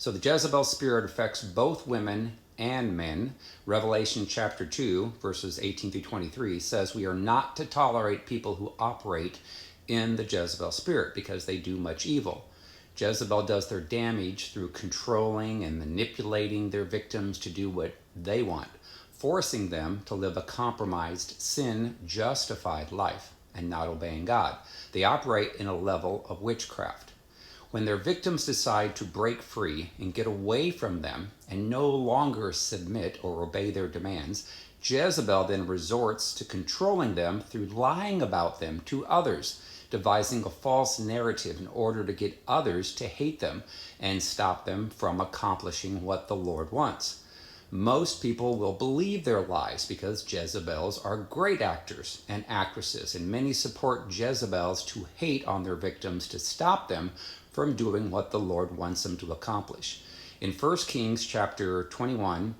So the Jezebel spirit affects both women and men. Revelation chapter 2, verses 18 through 23 says we are not to tolerate people who operate in the Jezebel spirit because they do much evil. Jezebel does their damage through controlling and manipulating their victims to do what they want, forcing them to live a compromised, sin-justified life and not obeying God. They operate in a level of witchcraft. When their victims decide to break free and get away from them and no longer submit or obey their demands, Jezebel then resorts to controlling them through lying about them to others, devising a false narrative in order to get others to hate them and stop them from accomplishing what the Lord wants. Most people will believe their lies because Jezebels are great actors and actresses, and many support Jezebels to hate on their victims to stop them from doing what the Lord wants them to accomplish. In 1 Kings chapter 21,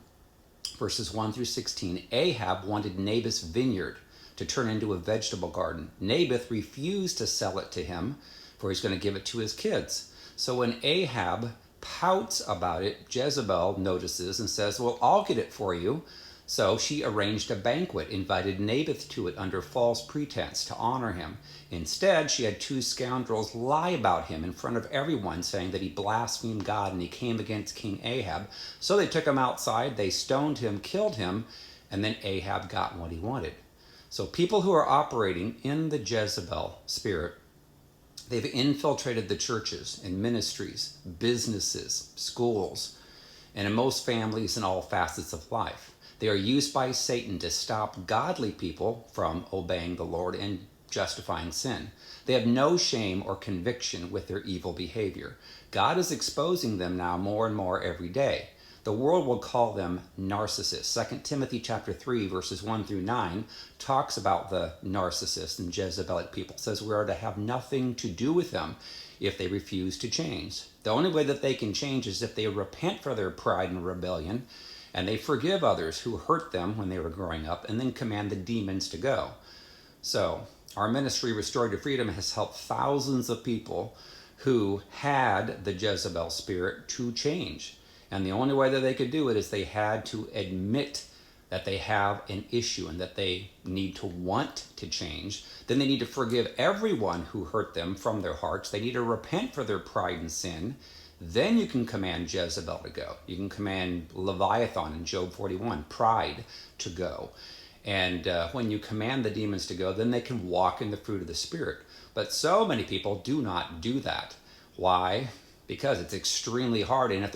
verses 1 through 16, Ahab wanted Naboth's vineyard to turn into a vegetable garden. Naboth refused to sell it to him, for he's going to give it to his kids. So when Ahab pouts about it, Jezebel notices and says, well, I'll get it for you. So she arranged a banquet, invited Naboth to it under false pretense to honor him. Instead, she had two scoundrels lie about him in front of everyone, saying that he blasphemed God and he came against King Ahab. So they took him outside, they stoned him, killed him, and then Ahab got what he wanted. So people who are operating in the Jezebel spirit, they've infiltrated the churches and ministries, businesses, schools, and in most families and all facets of life. They are used by Satan to stop godly people from obeying the Lord and justifying sin. They have no shame or conviction with their evil behavior. God is exposing them now more and more every day. The world will call them narcissists. 2 Timothy chapter 3, verses 1 through 9 talks about the narcissists and Jezebelic people. It says we are to have nothing to do with them if they refuse to change. The only way that they can change is if they repent for their pride and rebellion, and they forgive others who hurt them when they were growing up, and then command the demons to go. So our ministry, Restored to Freedom, has helped thousands of people who had the Jezebel spirit to change. And the only way that they could do it is they had to admit that they have an issue and that they need to want to change. Then they need to forgive everyone who hurt them from their hearts. They need to repent for their pride and sin. Then you can command Jezebel to go. You can command Leviathan in Job 41, pride, to go. And when you command the demons to go, then they can walk in the fruit of the Spirit. But so many people do not do that. Why? Because it's extremely hard. And if